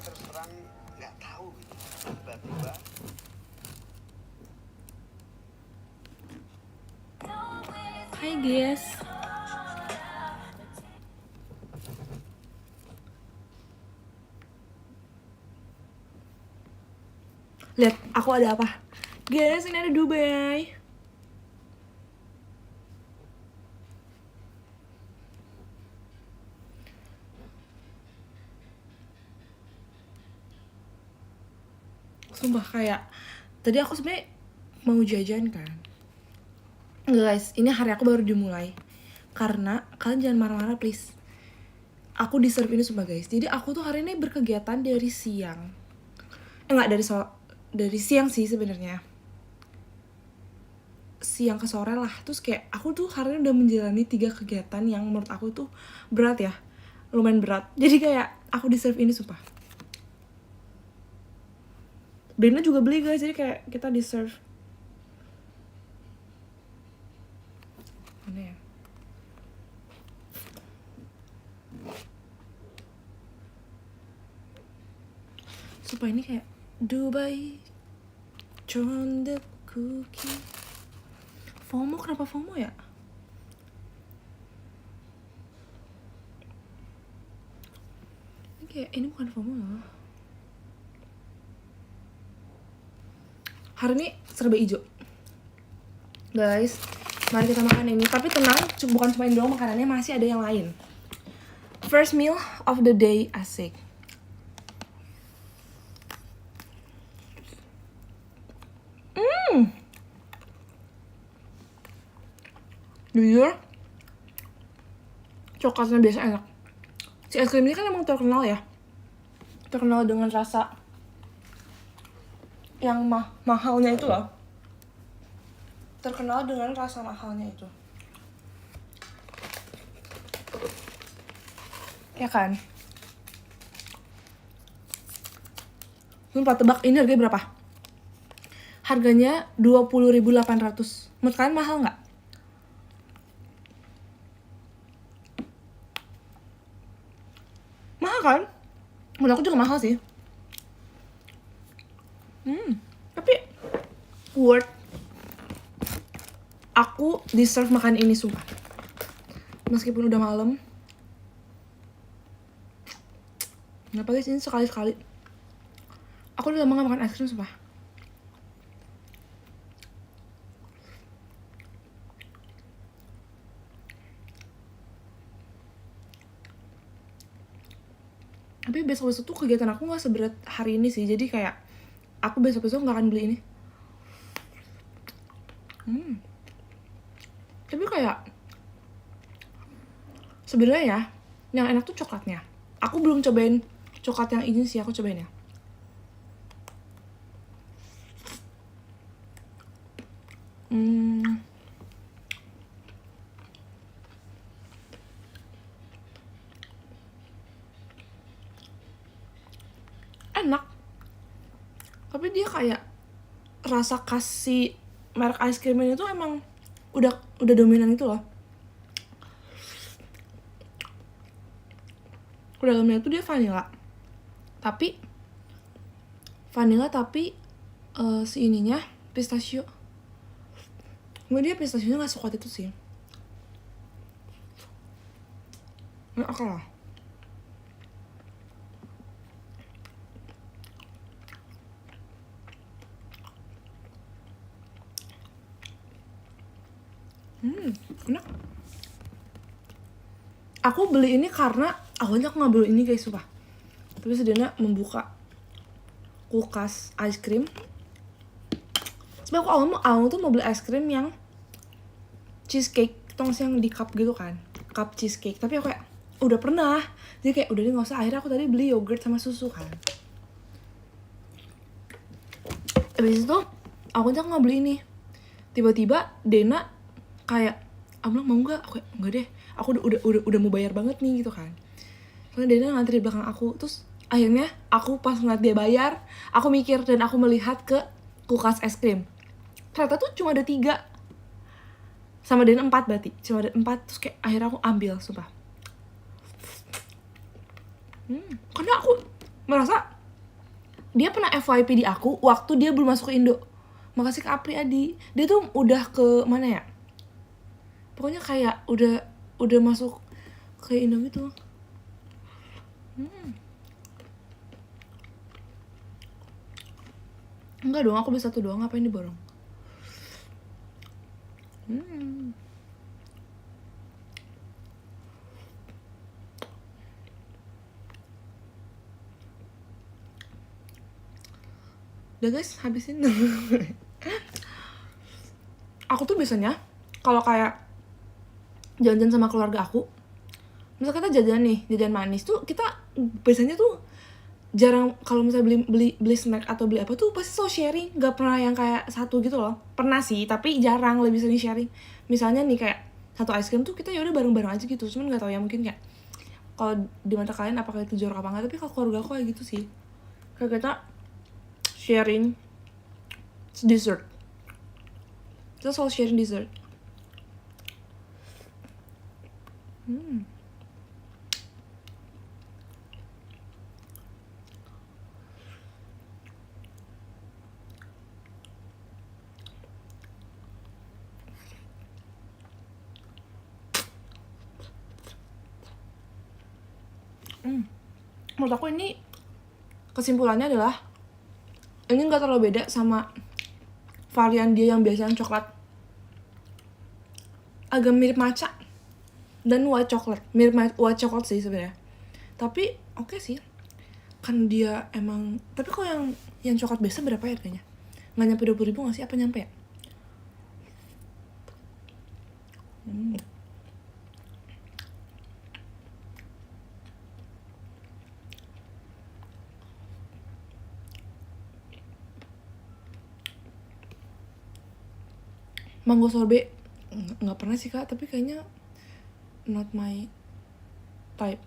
terus terang nggak tahu gitu. Tiba-tiba Hai guys. Lihat, aku ada apa? Guys, ini ada Dubai. Sumpah kayak tadi aku sebenarnya mau jajan kan. Enggak guys, ini hari aku baru dimulai. Karena kalian jangan marah-marah please. Aku deserve ini sumpah guys. Jadi aku tuh hari ini berkegiatan dari siang. Enggak dari siang sih sebenarnya. Siang ke sore lah. Terus kayak aku tuh hari ini udah menjalani 3 kegiatan yang menurut aku tuh berat ya. Lumayan berat. Jadi kayak aku deserve ini sumpah. Dena juga beli guys, jadi kayak kita deserve. Mana ya? Sumpah ini kayak Dubai Condet Cookie. FOMO, kenapa FOMO ya? Ini kayak, ini bukan FOMO loh. Hari ini serba hijau. Guys, mari kita makan ini. Tapi tenang, bukan cuma ini doang makanannya, masih ada yang lain. First meal of the day, asik. Jujur, coklatnya biasa enak. Si es krim ini kan emang terkenal ya. Terkenal dengan rasa yang mahalnya itu loh. Terkenal dengan rasa mahalnya itu. Ya kan? Sumpah, tebak ini harganya berapa? Harganya 20.800. Menurut kalian mahal nggak? Mahal kan? Menurut aku juga mahal sih. Tapi worth. Aku deserve makan ini sumpah. Meskipun udah malam. Kenapa guys, ini sekali-sekali. Aku udah lama gak makan es krim sumpah. Tapi besok-besok tuh kegiatan aku gak seberat hari ini sih. Jadi kayak aku besok-besok gak akan beli ini. Tapi kayak sebenarnya ya, yang enak tuh coklatnya. Aku belum cobain coklat yang ini sih, aku cobain ya. Enak. Tapi dia kayak rasa kasih merek ice cream ini tuh emang udah dominan itu loh. Udah dominan tuh dia vanilla. Tapi si ininya pistachio. Nggak, dia pistasionya gak sekuat itu sih. Nggak akal lah. Enak. Aku beli ini karena awalnya aku nggak beli ini guys, sumpah. Tapi sedihnya membuka kulkas ice cream. Sebenernya aku awal tuh mau beli es krim yang cheesecake, tong yang di cup gitu kan, cup cheesecake. Tapi aku kayak udah pernah, jadi kayak udah deh nggak usah. Akhirnya aku tadi beli yogurt sama susu kan. Abis itu aku nggak beli ini. Tiba-tiba Dena kayak, aku bilang mau nggak? Aku kayak nggak deh, aku udah mau bayar banget nih gitu kan. Soalnya Dena ngantri di belakang aku. Terus akhirnya aku pas ngeliat dia bayar, aku mikir dan aku melihat ke kulkas es krim. Ternyata tuh cuma ada 3. Sama Dena 4 berarti. Cuma ada 4. Terus kayak akhirnya aku ambil, sumpah. Karena aku merasa dia pernah FYP di aku waktu dia belum masuk ke Indo. Makasih ke Apri Adi. Dia tuh udah ke mana ya? Pokoknya kayak udah masuk ke Indo gitu. Enggak dong, aku beli satu doang, ngapain diborong? Udah guys, habisin. Aku tuh biasanya kalau kayak jajan sama keluarga aku, misal kita jajan nih, jajan manis tuh kita biasanya tuh jarang, kalau misalnya beli snack atau beli apa tuh pasti selalu sharing, nggak pernah yang kayak satu gitu loh. Pernah sih, tapi jarang, lebih sering sharing. Misalnya nih kayak satu ice cream tuh kita yaudah bareng-bareng aja gitu. Cuman nggak tahu ya, mungkin kayak kalau di mata kalian apakah itu jorok apa enggak, tapi kalau keluarga aku kayak gitu sih. Kayak kita sharing dessert. Kita selalu sharing dessert. Menurut aku ini kesimpulannya adalah ini nggak terlalu beda sama varian dia yang biasanya coklat. Agak mirip matcha dan white chocolate, mirip white chocolate sih sebenarnya. Tapi oke sih, kan dia emang. Tapi kalau yang coklat biasa berapa ya harganya? Nggak nyampe 20.000 nggak sih? Apa nyampe ya? Mango sorbet nggak pernah sih kak, tapi kayaknya not my type.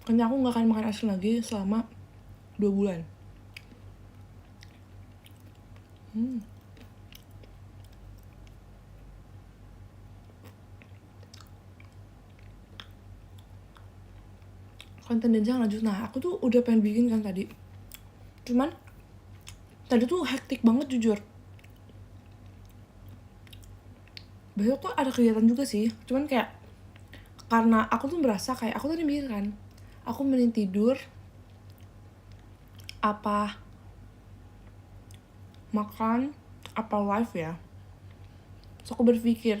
Kayaknya aku nggak akan makan es krim lagi selama 2 bulan. Konten Denjang lanjut. Nah, aku tuh udah pengen bikin kan tadi. Cuman tadi tuh hektik banget jujur. Besok tuh ada kegiatan juga sih. Cuman kayak karena aku tuh merasa kayak aku tadi mikir kan, aku mending tidur apa makan apa live ya. So aku berpikir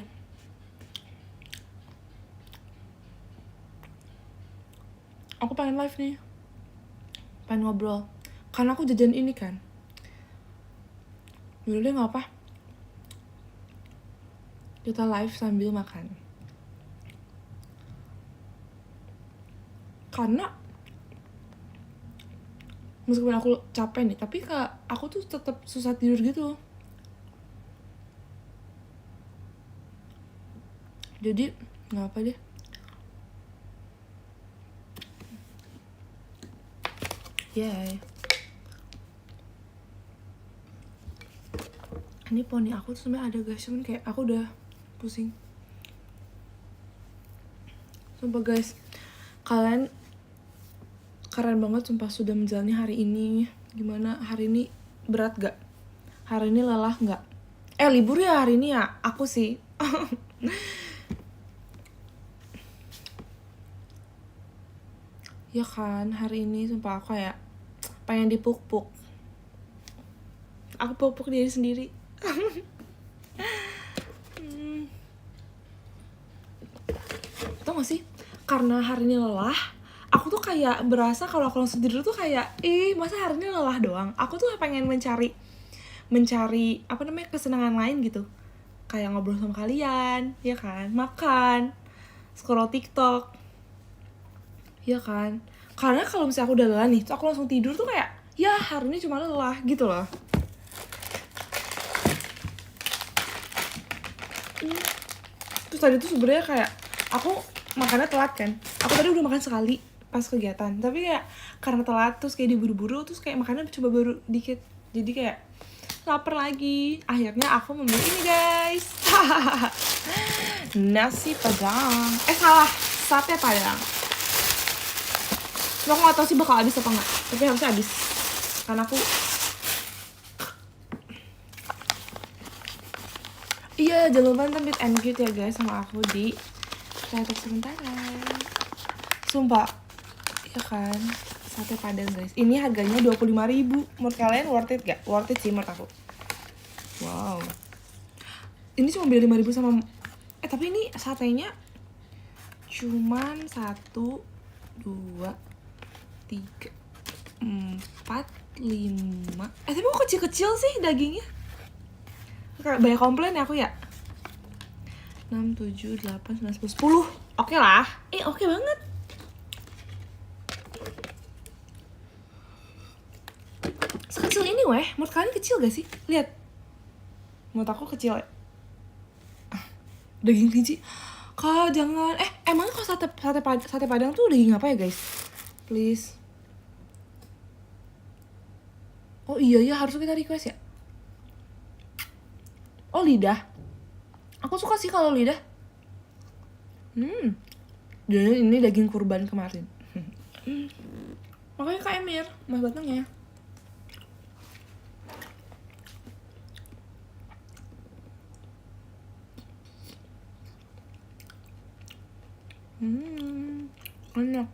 aku pengen live nih, pengen ngobrol, karena aku jajan ini kan. Yaudah deh, nggak apa, kita live sambil makan. Karena meskipun aku capek nih, tapi aku tuh tetap susah tidur gitu. Jadi nggak apa deh. Yay. Ini poni aku tuh sebenarnya ada guys, cuman kayak aku udah pusing. Sumpah guys, kalian keren banget sumpah sudah menjalani hari ini. Gimana hari ini, berat gak? Hari ini lelah gak? Libur ya hari ini ya? Aku sih ya kan, hari ini sumpah aku kayak pengen dipuk-puk. Aku puk-puk diri sendiri. Tau gak sih, karena hari ini lelah, aku tuh kayak berasa kalau aku langsung tidur tuh kayak masa hari ini lelah doang. Aku tuh pengen mencari apa namanya, kesenangan lain gitu, kayak ngobrol sama kalian, ya kan, makan, scroll TikTok, ya kan. Karena kalau misalnya aku udah lelah nih, aku langsung tidur tuh kayak ya hari ini cuma lelah gitu loh. Terus tadi tuh sebenarnya kayak aku makannya telat kan. Aku tadi udah makan sekali pas kegiatan, tapi kayak karena telat terus kayak diburu-buru, terus kayak makannya coba baru dikit. Jadi kayak lapar lagi. Akhirnya aku membeli ini guys. Nasi padang. Salah, sate padang. Aku gak tau sih bakal habis apa enggak, tapi harusnya habis. Karena aku iya, jangan lupa nonton Meet and Greet ya guys sama aku di kreatif sementara. Sumpah, ya kan, sate padang guys. Ini harganya 25.000. Menurut kalian worth it gak? Worth it sih menurut aku. Wow. Ini cuma beli 5.000 sama tapi ini satenya cuman 1, 2, 3, 4, 5. Tapi kok kecil-kecil sih dagingnya? Kayak banyak komplain ya aku ya. 6, 7, 8, 9, 10. Oke lah. Oke banget. Sekecil ini weh. Menurut kalian kecil gak sih? Lihat. Menurut aku kecil ya. Daging kelinci. Kak jangan. Emangnya kalau sate padang tuh daging apa ya guys? Please. Oh iya ya, harus kita request ya. Oh lidah. Aku suka sih kalau lidah. Jadi ini daging kurban kemarin. Makanya Kak Emir, mas batangnya. Enak.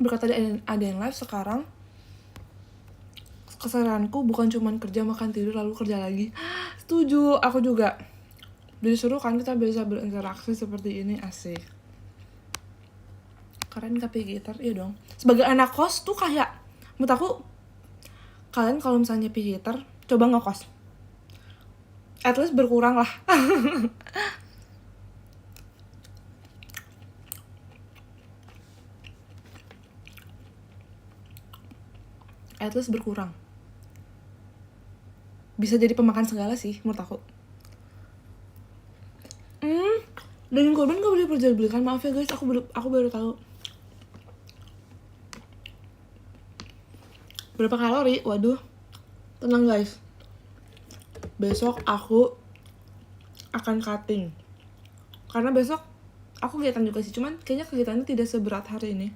Berkata ada yang live sekarang, keseharianku bukan cuma kerja, makan, tidur, lalu kerja lagi. Setuju, aku juga. Jadi seru kan kita bisa berinteraksi seperti ini, asik. Keren KP gitar, iya dong. Sebagai anak kos tuh kayak, menurut aku, kalian kalau misalnya gitar, coba ngekos. At least berkurang lah. At least berkurang. Bisa jadi pemakan segala sih menurut aku. Daging korban gak boleh diperjualbelikan, maaf ya guys, aku baru tahu. Berapa kalori? Waduh. Tenang guys. Besok aku akan cutting. Karena besok aku kegiatan juga sih, cuman kayaknya kegiatannya tidak seberat hari ini.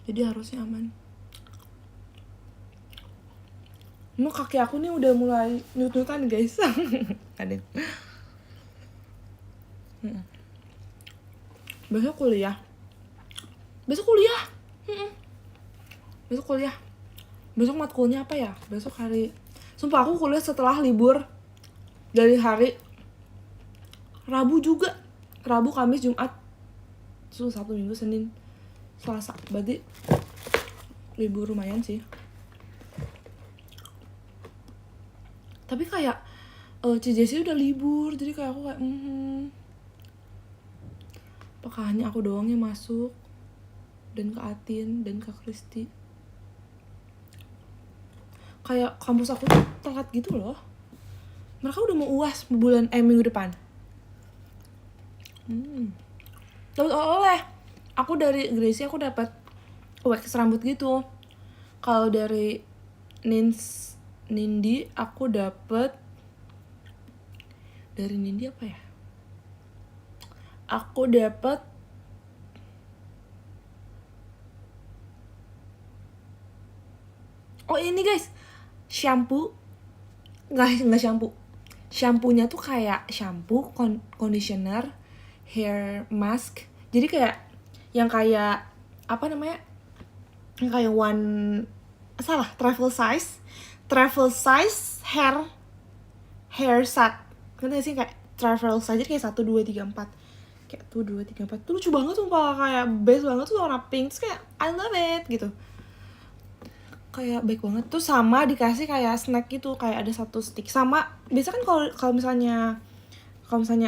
Jadi harusnya aman. Mau kaki aku nih udah mulai nyut-nyutan guys. Ada. Besok kuliah. Besok matkulnya apa ya? Besok hari. Sumpah aku kuliah setelah libur dari hari Rabu juga. Rabu, Kamis, Jumat. Sabtu, Minggu, Senin, Selasa. Berarti libur lumayan sih. Tapi kayak CJC udah libur, jadi kayak aku kayak apakah hanya aku doang yang masuk, dan ke Atin dan ke Kristi. Kayak kampus aku tuh telat gitu loh. Mereka udah mau UAS minggu depan. Dapat oleh aku dari Gracie, aku dapat wax rambut gitu. Kalau dari Nindi aku dapet dari Nindi apa ya? Aku dapet ini guys, shampoo. Nggak shampoo. Shampoonya tuh kayak shampoo, conditioner, hair mask. Jadi kayak yang kayak apa namanya? Yang kayak travel size hair set. Kan sih kayak travel size, jadi kayak 1 2 3 4. Kayak 1 2 3 4. Tuh lucu banget sumpah, kayak best banget tuh warna pink. Terus kayak I love it gitu. Kayak baik banget tuh, sama dikasih kayak snack gitu, kayak ada 1 stick. Sama biasa kan kalau misalnya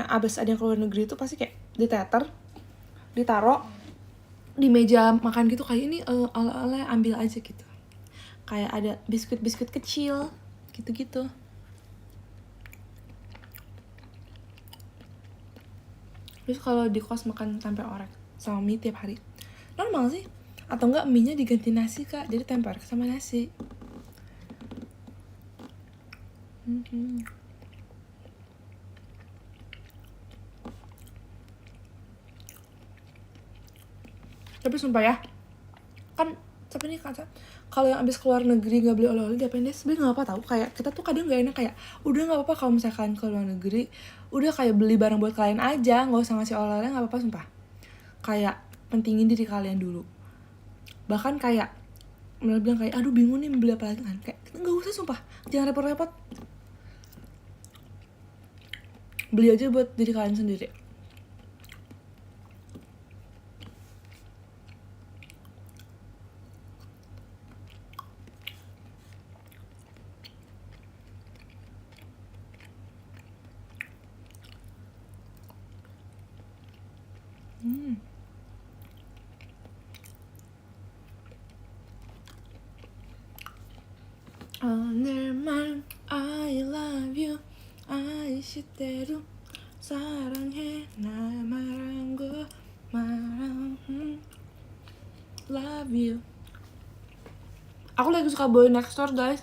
abis ada yang keluar negeri itu pasti kayak ditaruh di meja makan gitu, kayak ini oleh ambil aja gitu. Kayak ada biskuit kecil gitu-gitu. Terus kalau di kos makan tempe orek sama mie tiap hari. Normal sih. Atau enggak mie-nya diganti nasi, Kak. Jadi tempe orek sama nasi. Tapi sumpah ya, kan tapi nih kata kalau yang abis keluar negeri nggak beli oleh-oleh diapain deh, sebenarnya nggak apa tahu, kayak kita tuh kadang nggak enak, kayak udah nggak apa-apa kalau misalkan ke luar negeri udah kayak beli barang buat kalian aja, nggak usah ngasih oleh-oleh, nggak apa-apa sumpah. Kayak pentingin diri kalian dulu. Bahkan kayak mereka bilang kayak aduh bingung nih beli apa lagi kan, kayak nggak usah sumpah, jangan repot-repot, beli aja buat diri kalian sendiri. 오늘만 I love you 아이시대로 사랑해 날 말한 거 말한 love you. Aku lagi suka Boy Next Door guys.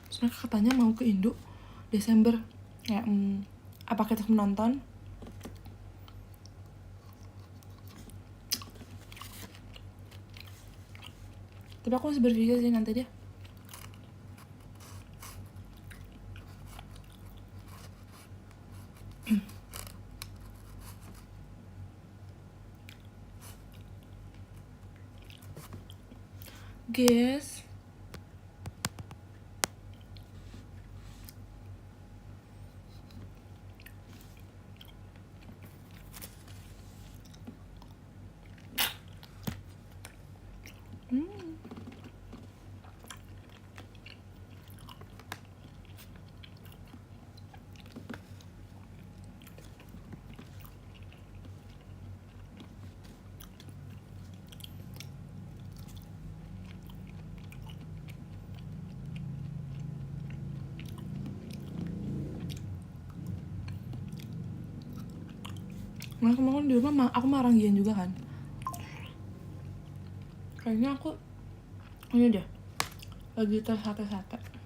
Sebenarnya katanya mau ke Indo Desember, kayak apa kita menonton. Tapi aku masih berpikir sih nanti dia. Guys, kemarin di rumah aku marah Gian juga kan. Kayaknya aku ini deh lagi tes sate-sate.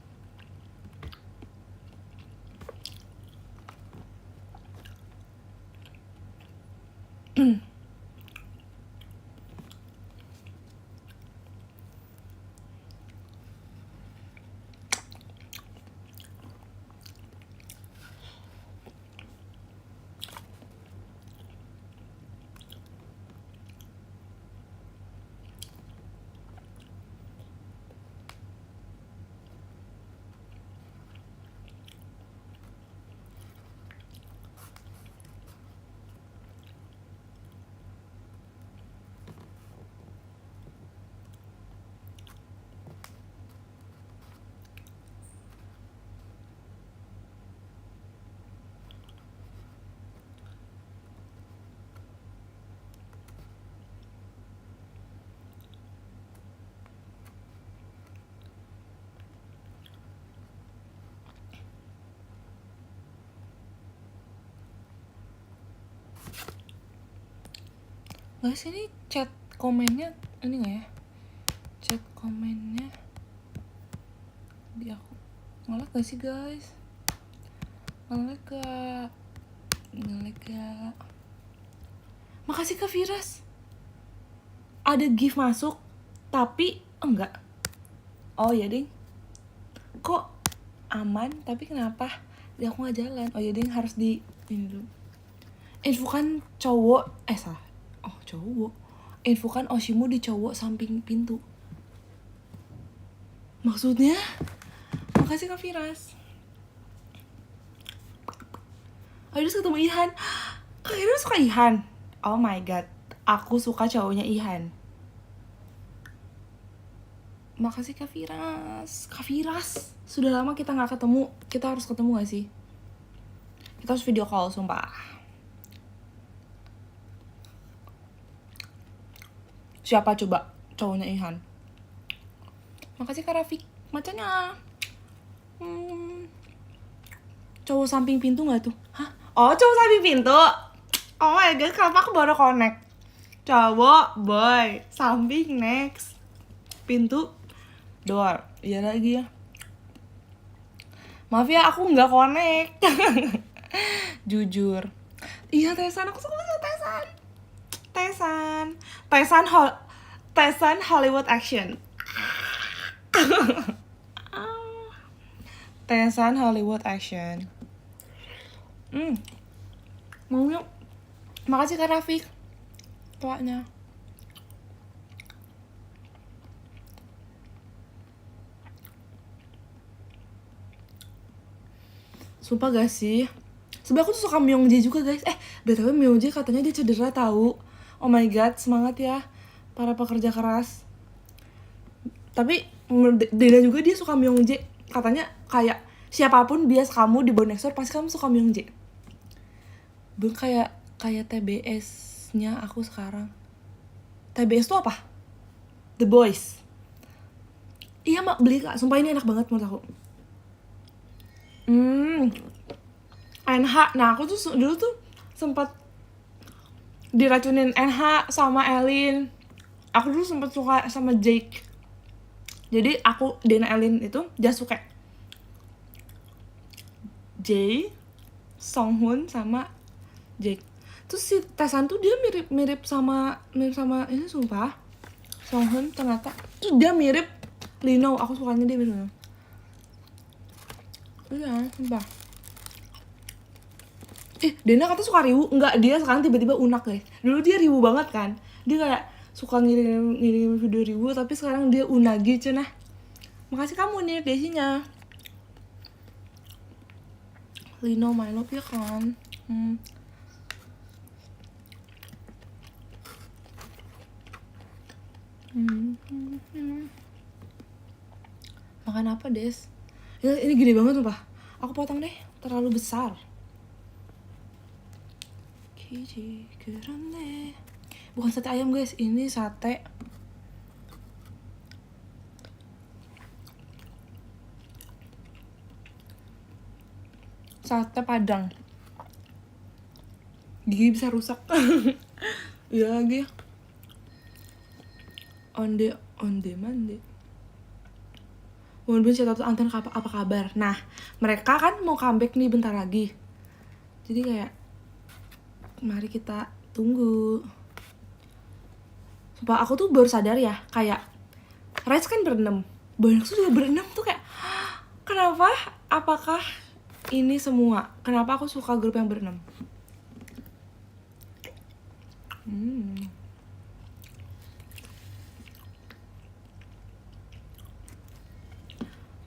Guys, ini chat komennya ini nggak ya? Chat komennya di aku ngelek gak sih guys? Ngelek gak? Ngelek gak? Makasih Kak Firas. Ada gift masuk tapi enggak. Oh ya ding. Kok aman tapi kenapa di aku nggak jalan? Oh ya ding, harus di ini dulu. Infokan cowok salah. Oh cowok. Infokan Oshimu di cowok samping pintu. Maksudnya? Makasih Kak Firas. Akhirnya ketemu Ihan. Kak Firas suka Ihan. Oh my god, aku suka cowoknya Ihan. Makasih Kak Firas. Kak Firas, sudah lama kita gak ketemu. Kita harus ketemu gak sih? Kita harus video call, sumpah. Siapa coba cowoknya Ihan? Makasih Kak Rafik. Macanya cowok samping pintu nggak tuh? Hah? Oh, cowok samping pintu. Oh my god, kenapa aku baru connect? Cowok, boy, samping, next. Pintu, door. Iya lagi ya. Maaf ya, aku nggak connect. Jujur. Iya, Tesan, aku suka banget Tesan. Tesan Hollywood Action. Tesan Hollywood Action. Mau yuk. Makasih Kak Rafiq. Tuanya. Sumpah gak sih? Sebenernya aku tuh suka Myungjae juga guys. BTW Myungjae katanya dia cedera tahu. Oh my god, semangat ya para pekerja keras. Tapi Dena juga dia suka Myungjae. Katanya kayak siapapun bias kamu di Bonexor pasti kamu suka Myungjae. Belum kayak TBS-nya aku sekarang. TBS tuh apa? The Boys. Iya mak, beli Kak. Sumpah ini enak banget menurut aku. NH. Nah aku tuh dulu tuh sempat diracunin NH sama Elin. Aku dulu sempat suka sama Jake. Jadi aku Dena Elin itu Jasuke. Jae, Songhun sama Jake. Terus si Taesan tuh dia mirip sama ini sumpah. Songhun ternyata tuh dia mirip Lino. Aku sukanya dia mirip Lino. Iya, sumpah. Dena kata suka riwu. Enggak, dia sekarang tiba-tiba unak guys. Dulu dia riwu banget kan. Dia kayak suka ngirim video riwu, tapi sekarang dia unagi cenah. Makasih kamu nih desinya. Lino my love ya kan. Makan apa Des? Ini gede banget sumpah. Aku potong deh, terlalu besar. Bukan sate ayam guys, ini sate Padang. Gigi bisa rusak. Iya lagi. Onde mande. Mohon benci atau Anton apa kabar? Nah, mereka kan mau comeback nih bentar lagi. Jadi kayak mari kita tunggu. Sumpah aku tuh baru sadar ya, kayak Rice kan berenam, Bonexor juga berenam tuh kayak kenapa? Apakah ini semua? Kenapa aku suka grup yang berenam?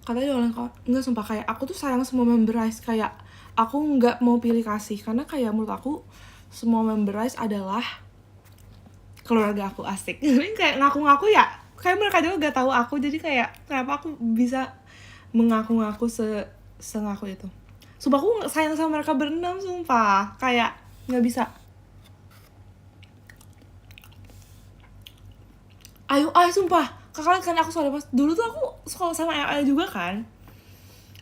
Katanya orang enggak, sumpah kayak aku tuh sayang semua member Rice. Kayak aku nggak mau pilih kasih karena kayak menurut aku semua member Rice adalah keluarga aku. Asik. Ini kayak ngaku-ngaku ya, kayak mereka juga gak tahu aku, jadi kayak kenapa aku bisa mengaku-ngaku sengaku itu. Sumpah aku sayang sama mereka berenam, sumpah kayak nggak bisa. Ayo sumpah kakak kan aku soalnya pas dulu tuh aku sekolah sama LL juga kan.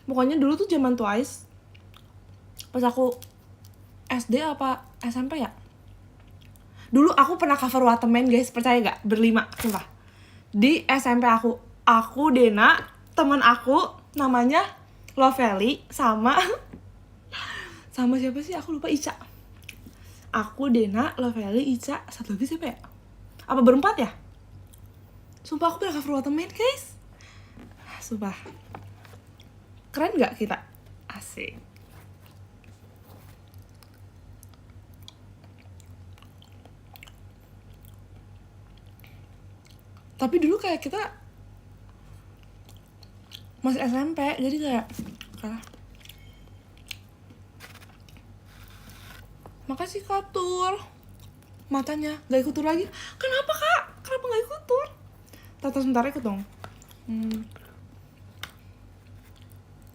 Pokoknya dulu tuh zaman Twice pas aku SD apa SMP ya. Dulu aku pernah cover Waterman guys, percaya gak? Berlima, sumpah. Di SMP aku Dena, teman aku namanya Lovely sama siapa sih? Aku lupa, Ica. Aku Dena, Lovely, Ica, satu lagi siapa ya? Apa berempat ya? Sumpah aku pernah cover Waterman guys. Sumpah. Keren gak kita? Asik. Tapi dulu kayak kita masih SMP, jadi kayak kalah. Makasih Kak Tur. Matanya gak ikut tur lagi. Kenapa Kak? Kenapa gak ikut tur? Tata sebentar ikut dong.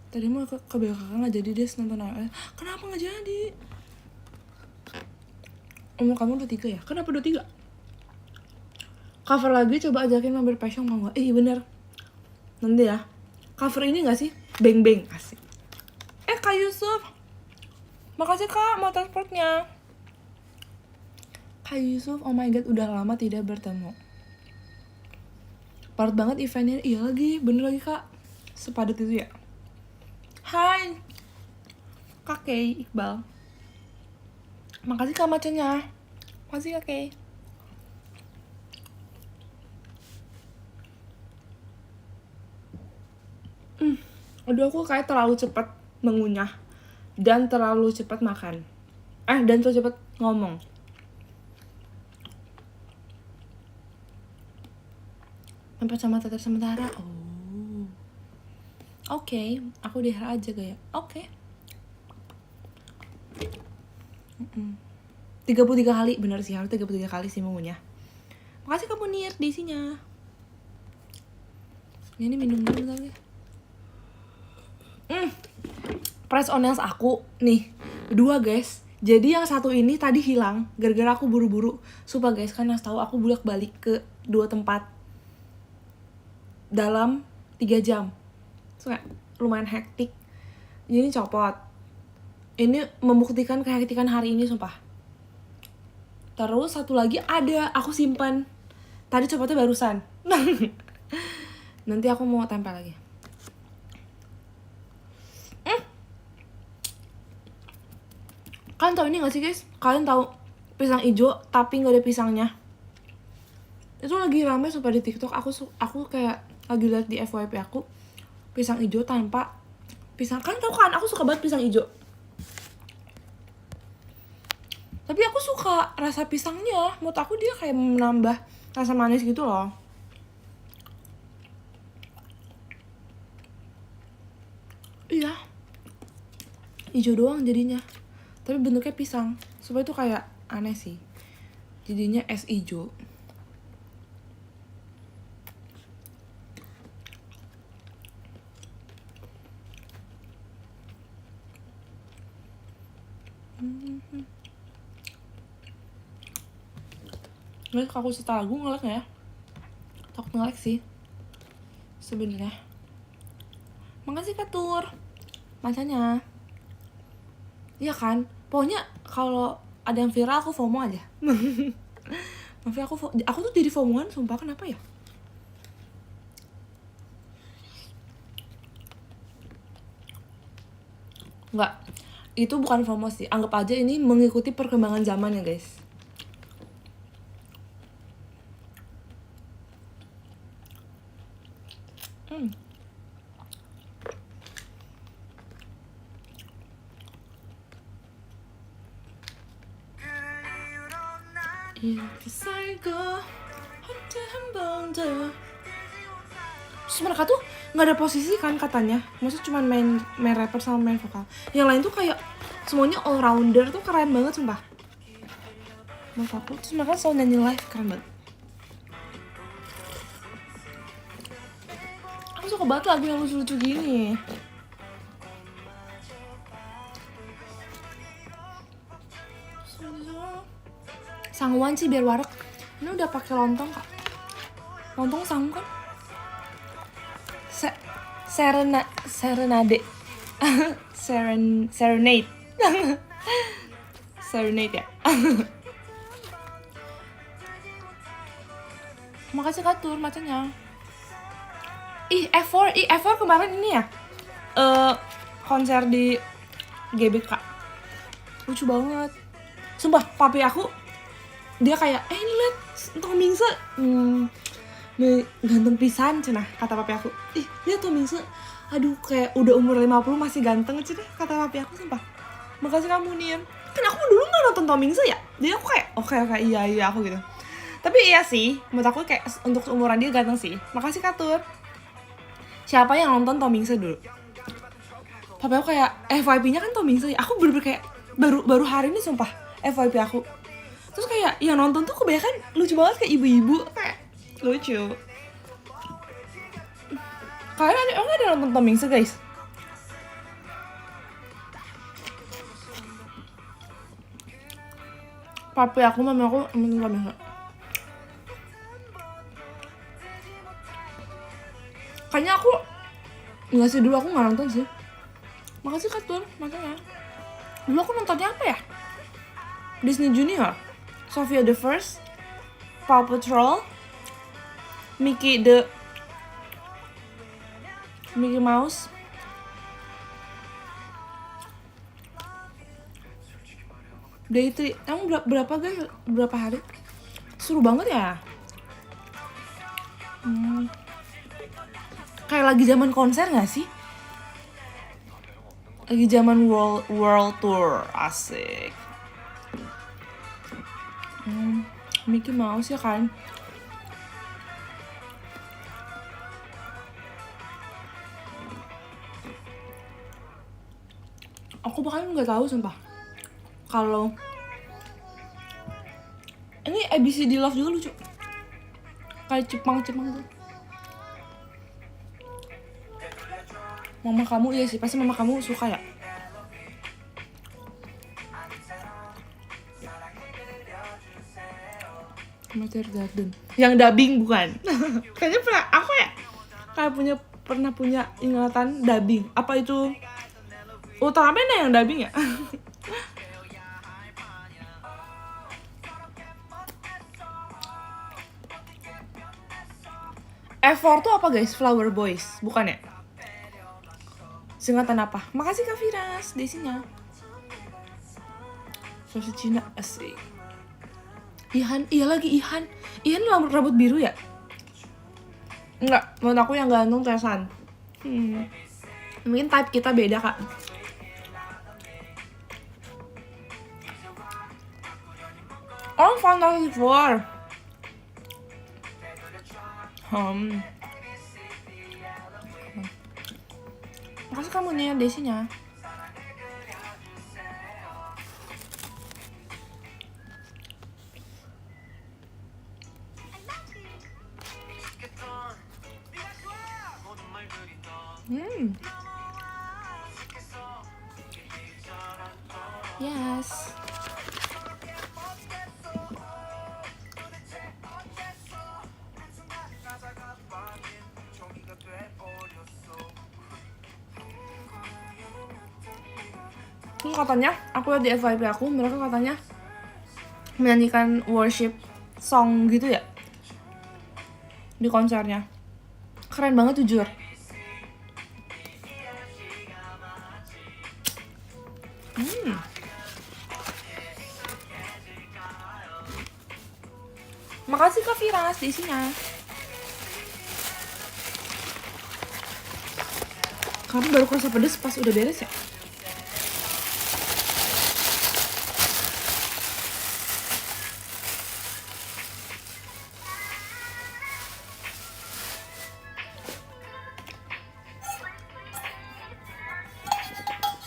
Tadi mau ke BKK gak jadi Des nonton AL. Kenapa gak jadi? Umur kamu 23 ya? Kenapa 23? Cover lagi, coba ajakin member passion mau gak? Bener. Nanti ya. Cover ini gak sih? Beng Beng, asik. Kak Yusuf, Makasih Kak mau transportnya. Kak Yusuf, oh my god udah lama tidak bertemu. Padat banget eventnya, iya lagi, bener lagi Kak. Sepadat itu ya. Hai Kak Kay, Iqbal. Makasih Kak macanya. Makasih Kak Kay. Aduh aku kayak terlalu cepat mengunyah dan terlalu cepat makan. Dan terlalu cepat ngomong. Tempat sama tetap sementara. Oh. Oke, aku di HR aja kayak. Oke. 33 kali, bener sih harus 33 kali sih mengunyah. Makasih kamu Nir di isinya. Ini minum dulu lagi. Press on nails aku nih 2 guys. Jadi yang satu ini tadi hilang gara-gara aku buru-buru. Sumpah guys, kan yang tahu aku bolak-balik ke 2 tempat dalam 3 jam. So, lumayan hektik. Jadi copot. Ini membuktikan kehektikan hari ini sumpah. Terus satu lagi ada, aku simpan. Tadi copotnya barusan. Nanti aku mau tempel lagi. Kalian tahu ini gak sih guys? Kalian tahu pisang hijau tapi gak ada pisangnya? Itu lagi rame sumpah di TikTok. Aku kayak lagi lihat di FYP aku pisang hijau tanpa pisang. Kan tau kan aku suka banget pisang hijau. Tapi aku suka rasa pisangnya. Menurut aku dia kayak menambah rasa manis gitu loh. Iya. Hijau doang jadinya. Tapi bentuknya pisang. Supaya itu kayak aneh sih. Jadinya es hijau. Ngelek aku setelah lagu ngelek ya? Takut ngelek sih sebenarnya. Makasih Kak Tur macanya. Iya kan? Pokoknya kalau ada yang viral aku FOMO aja. Maaf ya, aku tuh jadi FOMOan sumpah, kenapa ya? Enggak, itu bukan FOMO sih. Anggap aja ini mengikuti perkembangan zaman ya guys. 이렇게 살고 혼자 한 번 더. Terus mereka tuh nggak ada posisi kan katanya. Maksudnya cuma main rapper sama main vokal. Yang lain tuh kayak semuanya all rounder tuh keren banget sumpah. Menurut aku terus mereka selalu nyanyi live, keren banget. Aku suka banget lagu yang lucu-lucu gini. Sangguan sih biar warak. Ini udah pakai lontong kak. Lontong sanggup kan? Serenade. Serenade. Serenade ya. Makasih Kak Tur macanya. F4 kemarin ini ya. Konser di GBK. Lucu banget. Sumpah, papi aku dia kayak, ini liat Tomingse, ganteng pisan cenah, kata papi aku. Liat Tomingse, aduh kayak udah umur 50 masih ganteng cenah, kata papi aku sumpah. Makasih kamu Nian. Kan aku dulu gak nonton Tomingse ya, jadi aku kayak, oke, iya aku gitu. Tapi iya sih, menurut aku kayak untuk umuran dia ganteng sih. Makasih Kak Tur. Siapa yang nonton Tomingse dulu? Papi aku kayak, FYP-nya kan Tomingse ya. Aku bener-bener kayak, baru hari ini sumpah, FYP aku. Terus kayak yang nonton tuh kebanyakan lucu banget, kayak ibu-ibu, kayak lucu. Kalian ada nonton Tomingse guys? Papi aku, mami aku nonton Tomingse. Kayaknya aku nggak sih, dulu aku nggak nonton sih. Makasih Kak Tur, makanya. Dulu aku nontonnya apa ya? Disney Junior, Sofia the First, Paw Patrol, Mickey Mouse. Day 3, emang berapa guys? Berapa hari? Seru banget ya. Kayak lagi zaman konser gak sih? Lagi zaman world tour, asik. Mickey Mouse ya kan. Aku bahkan nggak tahu sumpah kalau ini ABCD Love juga lucu, kayak Jepang tuh. Mama kamu, iya sih, pasti mama kamu suka ya. Meteor Garden yang dubbing bukan? Kayaknya pernah punya ingatan dubbing. Apa itu Ultraman yang dubbing ya? F4 tuh apa guys? Flower Boys, bukan ya? Singkatan apa? Makasih Kak Firas, desinya. Sosis Cina, asik. Ihan, iya lagi Ihan. Ihan rambut biru ya? Enggak, menurut aku yang gantung Tesan. Mungkin type kita beda kak. Oh, Fantastic Four. Makasih kamu nih desinya. Yes. Katanya, aku lihat di FYP aku, mereka katanya menyanyikan worship song gitu ya di konsernya. Keren banget jujur. Makasih Kak Firas di isinya. Karena baru kerasa pedes pas udah beres ya.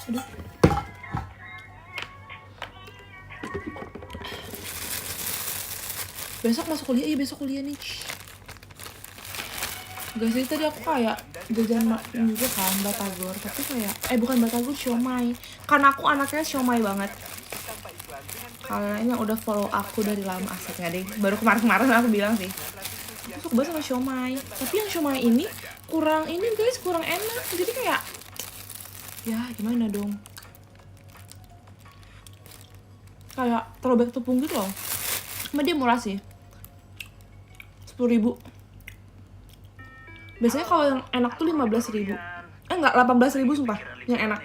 Aduh. Besok masuk kuliah, iya besok kuliah nih. Guys, jadi tadi aku kayak jajan juga kan, batagor. Tapi kayak, bukan batagor, siomay. Karena aku anaknya siomay banget. Kalian yang udah follow aku dari lama, asik gak deh. Baru kemarin aku bilang sih, aku suka banget sama siomay. Tapi yang siomay ini kurang enak. Jadi kayak, ya gimana dong. Kayak throwback tepung gitu loh. Cuma dia murah sih, 10.000. Biasanya kalau yang enak tuh 15.000. Enggak, 18.000 sumpah yang enak.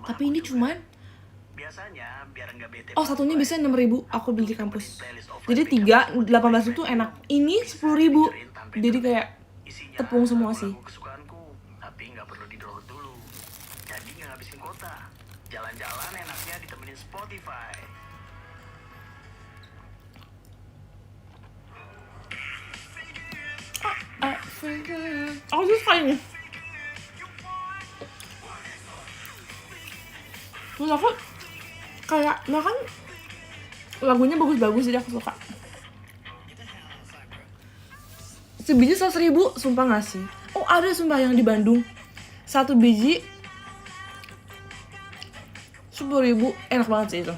Tapi ini cuman satunya biasanya 6.000 aku beli di kampus. Jadi 18 itu enak. Ini 10.000. Jadi kayak tepung semua sih. Tapi nggak perlu di-download dulu. Jadi nggak ngabisin kuota. Jalan-jalan enaknya ditemenin Spotify. Aku suka ini. Terus aku kayak makan lagunya bagus-bagus, jadi aku suka. Sebiji 100.000, sumpah gak sih? Oh ada sumpah yang di Bandung, 1 biji 10.000, enak banget sih itu.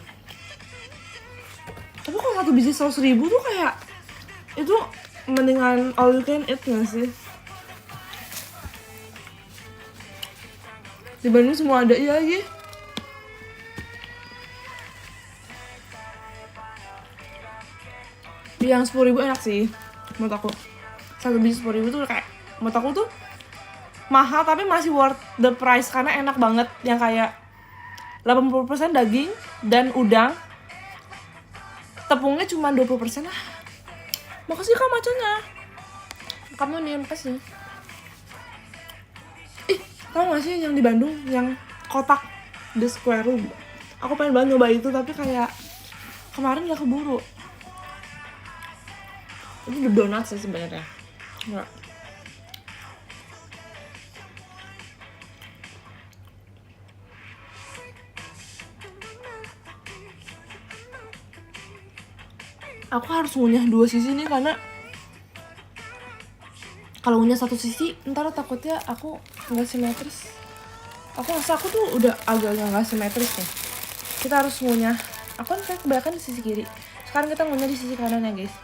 Tapi kalau 1 biji 100.000 tuh kayak itu mendingan all you can eat gak sih? Di Bandung semua ada, iya lagi. Yang 10.000 enak sih menurut aku. Satu biji 10.000 tuh kayak menurut aku tuh mahal tapi masih worth the price karena enak banget. Yang kayak 80% daging dan udang, tepungnya cuma 20% lah. Makasih Kak maconya. Kamu nih makasih. Ih, tau gak sih yang di Bandung yang kotak The Square Room? Aku pengen banget nyoba itu tapi kayak kemarin gak keburu. Itu the donat sih sebenarnya. Enggak. Aku harus ngunyah dua sisi nih karena kalau ngunyah satu sisi ntar takutnya aku nggak simetris. Aku rasa aku tuh udah agak nggak simetris nih. Kita harus ngunyah. Aku kan kebanyakan di sisi kiri. Sekarang kita ngunyah di sisi kanan ya guys.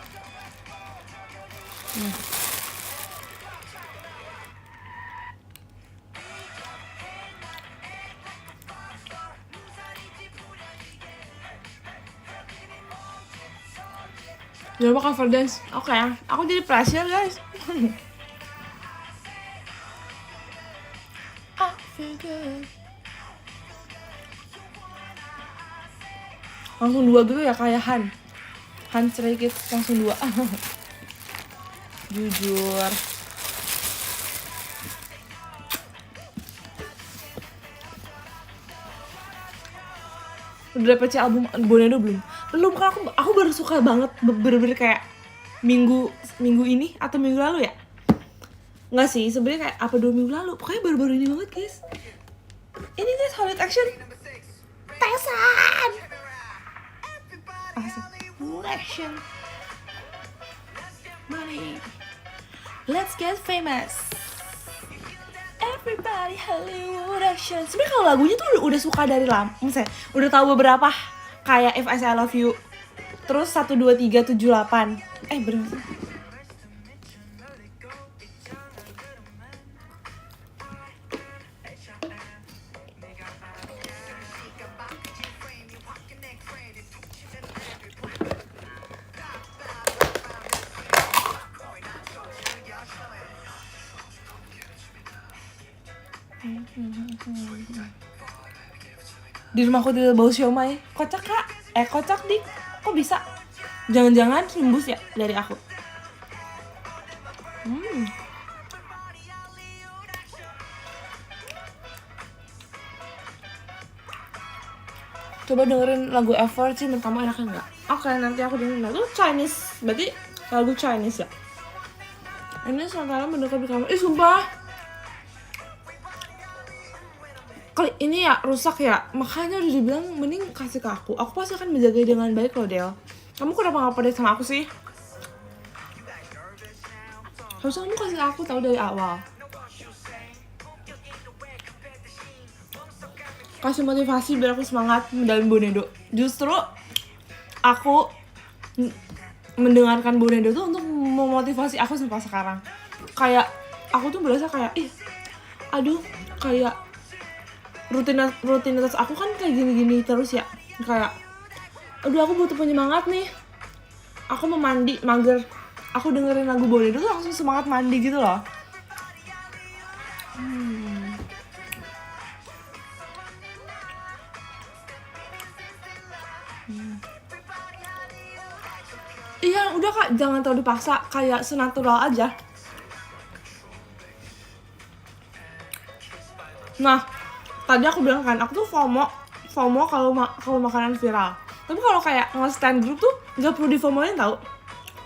Jangan lupa cover dance. Oke, aku jadi pressure guys. I feel good. Langsung 2 gitu ya kayak Han Stray Kids langsung 2. Jujur. Udah dapet album Bonedo belum? Belum, kan aku baru suka banget bener-bener kayak minggu ini atau minggu lalu ya? Nggak sih, sebenarnya kayak apa 2 minggu lalu. Pokoknya baru-baru ini banget guys. Ini guys, Solid Action Tesan. Asik. Action Money. Let's get famous. Everybody Hollywood Action. Sebenarnya kalau lagunya tuh udah suka dari lama. Misalnya udah tahu beberapa kayak If I Say I Love You. Terus 1 2 3 7 8. Bener sih. Di rumahku tidak bau siomay. Kocak Kak. Kocak dik. Kok bisa? Jangan-jangan himbus ya dari aku. Coba dengerin lagu Ever sih, menurut kamu enaknya nggak? Oke, nanti aku dengerin lagu Chinese. Berarti lagu Chinese ya? Ini sementara mendekat di kamar. Sumpah. Kali ini ya rusak ya, makanya udah dibilang mending kasih ke aku. Aku pasti akan menjaga dengan baik loh Del. Kamu kenapa gak peduli sama aku sih? Harusnya kamu kasih ke aku tahu dari awal. Kasih motivasi biar aku semangat mendalami Bonedo. Justru aku mendengarkan Bonedo tuh untuk memotivasi aku sampai sekarang. Kayak aku tuh berasa kayak aduh, kayak rutinitas aku kan kayak gini-gini terus ya. Kayak aduh, aku butuh penyemangat nih. Aku mau mandi, mager. Aku dengerin lagu Bonedo tuh langsung semangat mandi gitu loh. Iya, udah Kak, jangan terlalu dipaksa. Kayak senatural aja. Nah, tadi aku bilang kan, aku tuh FOMO kalau makanan viral. Tapi kalau kayak nge-stand group tuh nggak perlu di-FOMO-in tau.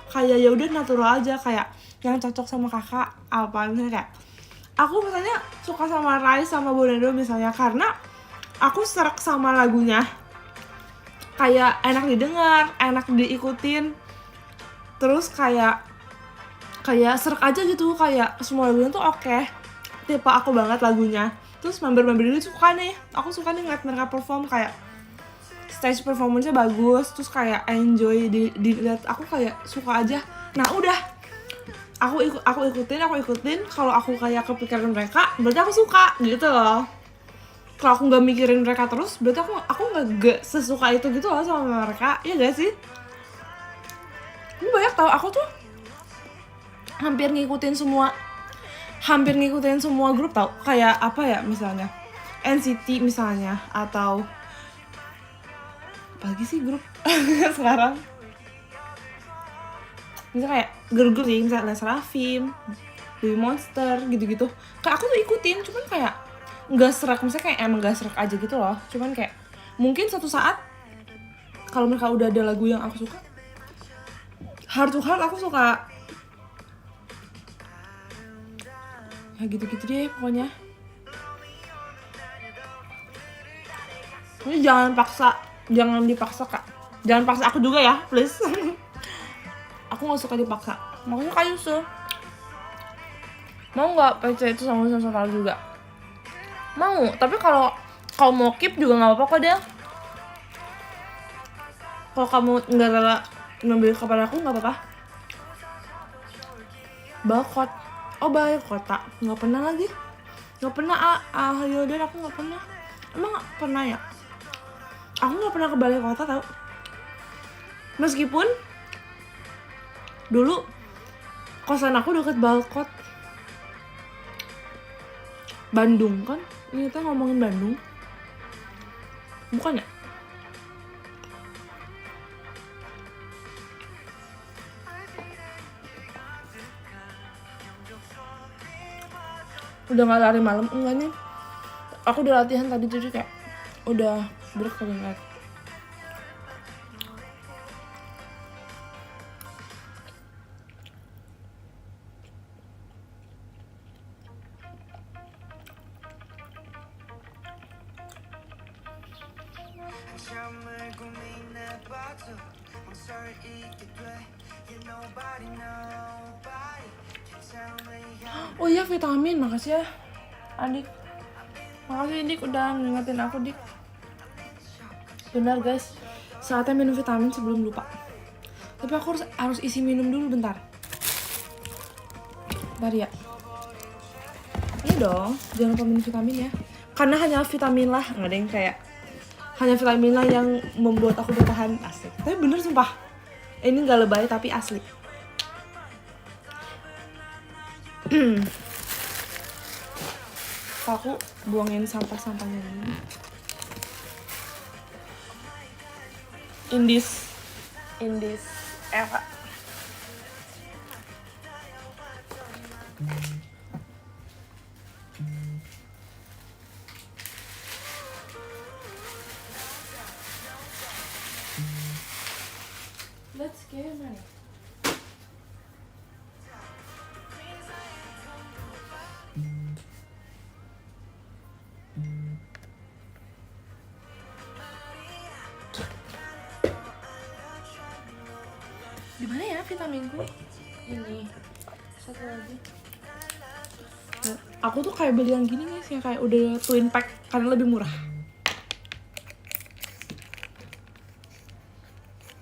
Kayak ya udah natural aja, kayak yang cocok sama kakak apa misalnya kayak aku misalnya suka sama Rise sama Bonedo misalnya karena aku serak sama lagunya. Kayak enak didengar, enak diikutin. Terus kayak serak aja gitu, kayak semua lagunya tuh oke. Tipe aku banget lagunya. Terus member-member ini suka nih, aku suka nih ngeliat mereka perform, kayak stage performance-nya bagus, terus kayak enjoy dilihat, aku kayak suka aja. Nah udah, aku ikutin. Kalau aku kayak kepikiran mereka, berarti aku suka gitu loh. Kalau aku nggak mikirin mereka terus, berarti aku nggak sesuka itu gitu loh sama mereka, ya gak sih? Ini banyak tau, aku tuh hampir ngikutin semua grup tau. Kayak apa ya, misalnya NCT misalnya, atau apalagi sih grup sekarang, misalnya kayak girl-girl ya, misalnya Les Rafim, Baby Monster, gitu-gitu. Kayak aku tuh ikutin, cuman kayak nggak serak, misalnya kayak emang nggak serak aja gitu loh. Cuman kayak mungkin suatu saat kalau mereka udah ada lagu yang aku suka, Heart to Heart aku suka, ya gitu-gitu deh pokoknya. Ini jangan dipaksa kak, jangan paksa aku juga ya please. Aku nggak suka dipaksa, makanya Kak Yusuf mau nggak PC itu sama Sensor juga? Mau, tapi kalau mau keep juga nggak apa-apa kok Del. Kalau kamu nggak rela ngambil kepada aku nggak apa-apa. Balkot, oh balik kota, nggak pernah lagi, nggak pernah. Yaudah aku nggak pernah. Emang nggak pernah ya? Aku nggak pernah ke balai kota tau. Meskipun dulu kosan aku deket Balkot, Bandung kan? Ini kita ngomongin Bandung, bukan ya? Udah nggak lari malam enggak nih? Aku udah latihan tadi jadi kayak udah berkeringat. Oh iya vitamin, makasih ya adik. Makasih Dik udah ngingetin aku Dik. Benar guys, saatnya minum vitamin sebelum lupa. Tapi aku harus isi minum dulu bentar. Bentar ya. Iya dong, jangan lupa minum vitamin ya. Karena hanya vitamin lah, nggak ada yang kayak hanya vitamin lah yang membuat aku bertahan, asli. Tapi bener sumpah, ini nggak lebay tapi asli. Aku buangin sampah-sampahnya dulu. In this era. Let's get money. Di mana ya vitaminku? Ini satu lagi. Nah, aku tuh kayak beli yang gini guys, yang kayak udah twin pack karena lebih murah.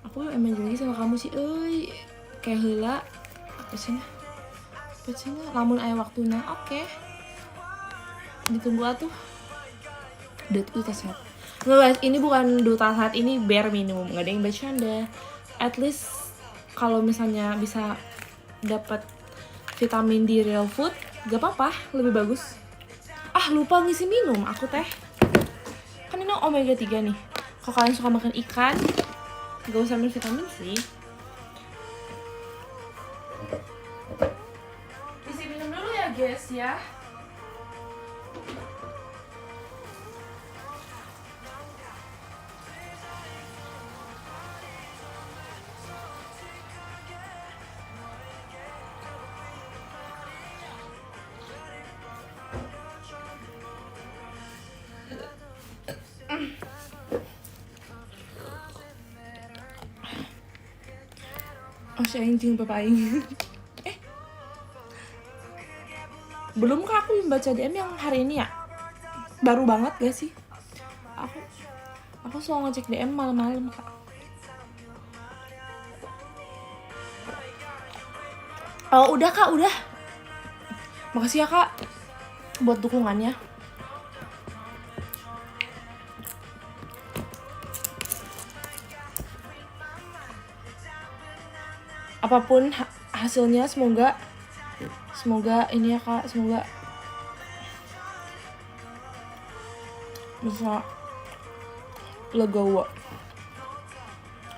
Aku emang janji sama kamu sih, kayak heula. Apa sih? Lamun aya waktuna, oke. Ditunggu atuh. Duta sehat. Nggak guys, ini bukan duta sehat, ini bare minimum, nggak ada yang bercanda. At least kalau misalnya bisa dapat vitamin di real food, gak apa-apa, lebih bagus. Lupa ngisi minum aku teh. Kan ini omega 3 nih. Kalau kalian suka makan ikan, gak usah minum vitamin sih. Isi minum dulu ya guys ya. Si anjing papa aing. Belum kah aku baca DM yang hari ini ya? Baru banget gak sih? Aku selalu ngecek DM malam-malam kak. Oh udah kak, udah. Makasih ya kak buat dukungannya. apapun hasilnya, semoga ini ya Kak, semoga bisa legowo.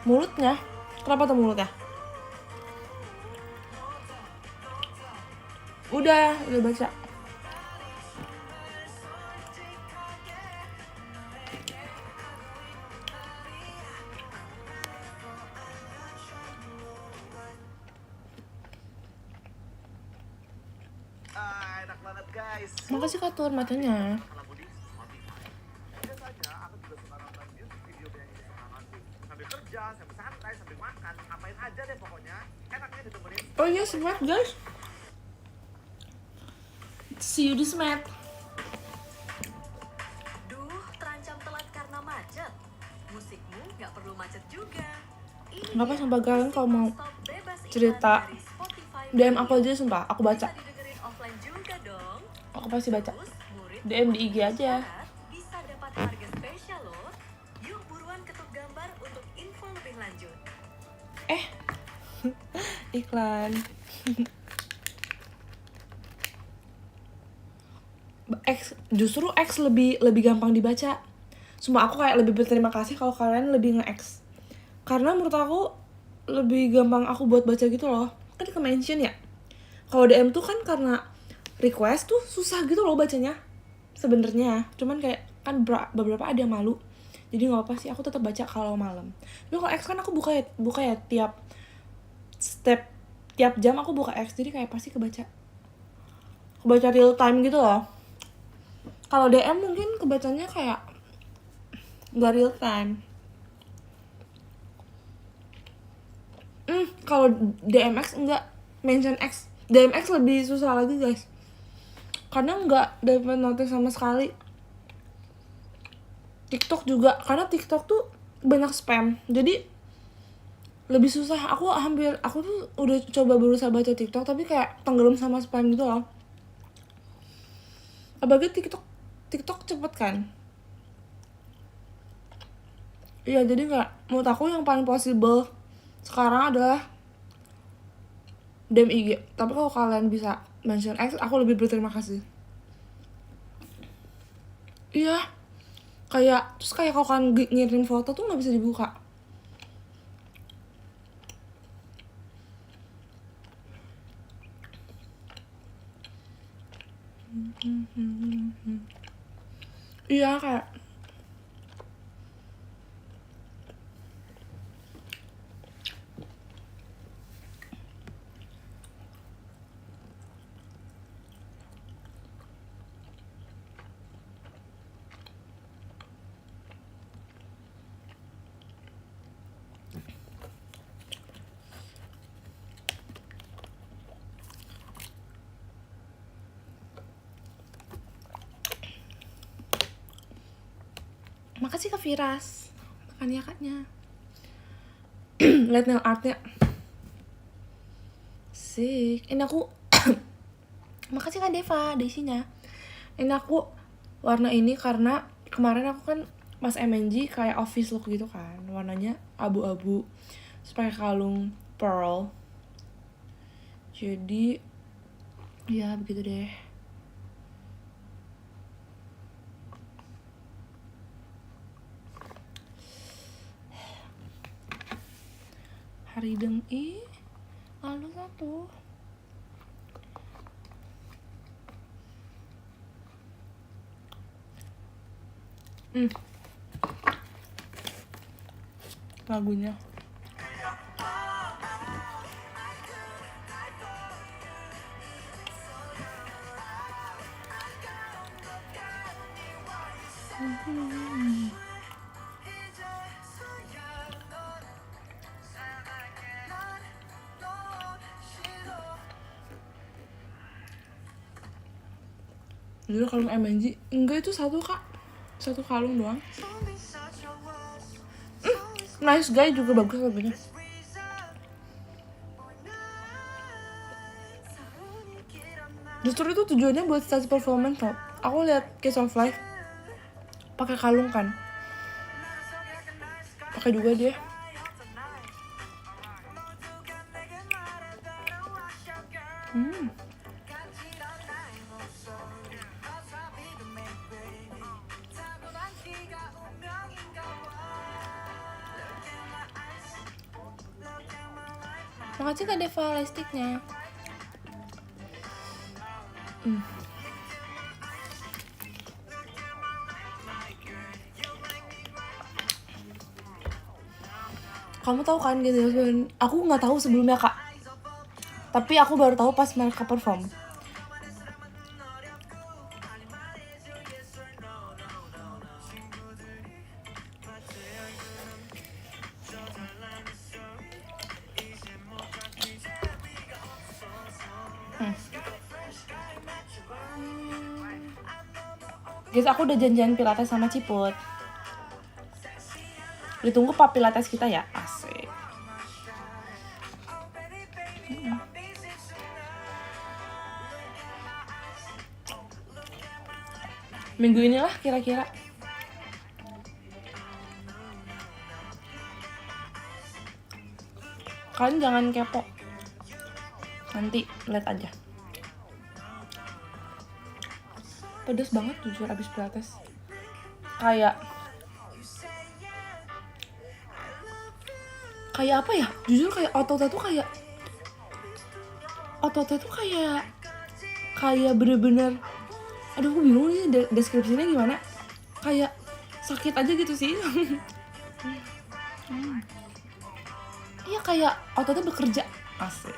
Mulutnya, kenapa tuh mulutnya? Udah baca. Enak banget guys. Makasih Kak Tur matanya. Kalau Budi, motivasi. Biasanya aku juga suka nonton music video band yang disenanganku. Sambil kerja, sambil santai, sambil makan, ngapain aja deh pokoknya. Enaknya ditemenin. Oh iya, smart guys. See you di Smet. Duh, terancam telat karena macet. Musikmu nggak perlu macet juga. Ini Nggak apa dia, sama kalian kalau mau stop bebas iklan cerita dari Spotify DM Premium. aku aja sumpah, aku baca. Bisa didengerin offline juga dong. Aku pasti baca. Terus, murid DM di IG aja. bisa dapat harga spesial loh. Yuk buruan ketuk gambar untuk info lebih lanjut. Iklan. Justru X lebih gampang dibaca. Sumpah aku kayak lebih berterima kasih kalau kalian lebih nge-X. Karena menurut aku lebih gampang aku buat baca gitu loh. Kan ke-mention ya. Kalau DM tuh kan karena request tuh susah gitu loh bacanya. Sebenarnya, cuman kayak kan beberapa ada yang malu. Jadi nggak apa sih, aku tetap baca kalau malam. Tapi kalau X kan aku buka ya tiap jam aku buka X, jadi kayak pasti kebaca real time gitu loh. Kalau DM mungkin kebacanya kayak nggak real time. Kalau DMX enggak, mention X. DMX lebih susah lagi guys. Karena nggak dapat notif sama sekali. TikTok juga, karena TikTok tuh banyak spam. Jadi lebih susah. Aku tuh udah coba berusaha baca TikTok tapi kayak tenggelam sama spam gitu loh. Apalagi TikTok cepet kan. Iya, jadi nggak, menurut aku yang paling possible sekarang adalah DM IG. Tapi kalau kalian bisa mention X, aku lebih berterima kasih. Iya, terus kayak kalau kalian ngirim foto tuh nggak bisa dibuka. Iya, kayak makasih Kak Firas. Makan ya kaknya. Lihat nail artnya. Sik. Ini aku makasih Kak Deva, Desinya. Ini aku warna ini karena kemarin aku kan pas MNG kayak office look gitu kan. Warnanya abu-abu. Terus pakai kalung pearl. Jadi ya begitu deh. Harideng lalu satu. Lagunya dulu kalung MNG enggak, itu satu Kak, satu kalung doang. Nice Guy juga bagus lagunya. Justru itu tujuannya buat stage performance kok. Aku lihat Case of Life pakai kalung kan, pakai juga dia. Makasih Kak Deva lightsticknya. Kamu tahu kan gitu, aku nggak tahu sebelumnya Kak, tapi aku baru tahu pas mereka perform. Guys, aku udah janjian pilates sama Ciput. Ditunggu Pak pilates kita ya, asik. Minggu inilah kira-kira. Kalian jangan kepo. Nanti lihat aja. Pedes banget jujur abis pilates. Kayak apa ya? Jujur kayak ototnya tuh kayak bener-bener, aduh aku bingung nih deskripsinya gimana. Kayak sakit aja gitu sih. Iya kayak ototnya bekerja. Asik.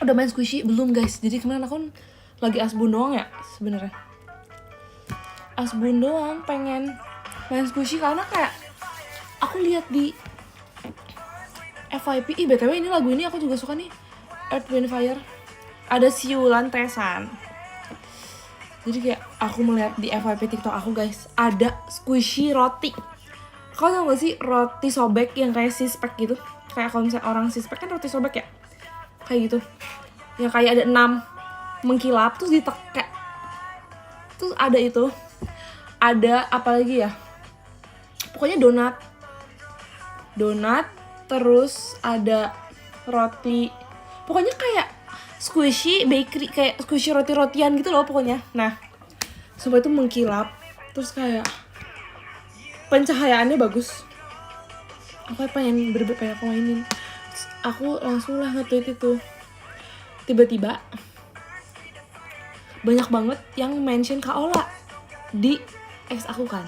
Udah main squishy belum guys? Jadi kemarin aku lagi asbun doang ya sebenarnya. Asbun doang, pengen main squishy karena kayak aku lihat di FYP. BTW ini lagu ini aku juga suka nih, Earth, Wind, Fire. Ada siulan tesan. Jadi kayak aku melihat di FYP TikTok aku guys, ada squishy roti. Kau tau gak sih roti sobek yang kayak six-pack gitu? Kayak kalau misalnya orang six-pack kan roti sobek ya? Kayak gitu. Yang kayak ada 6 mengkilap terus ditekek. Terus ada itu. Ada apa lagi ya? Pokoknya donat terus ada roti. Pokoknya kayak squishy bakery, kayak squishy roti-rotian gitu loh pokoknya. Nah, semua itu mengkilap. Terus kayak pencahayaannya bagus. Aku pengen pengen aku mainin. Terus aku langsung lah nge-tweet itu. Tiba-tiba banyak banget yang mention Kak Ola di ex aku kan.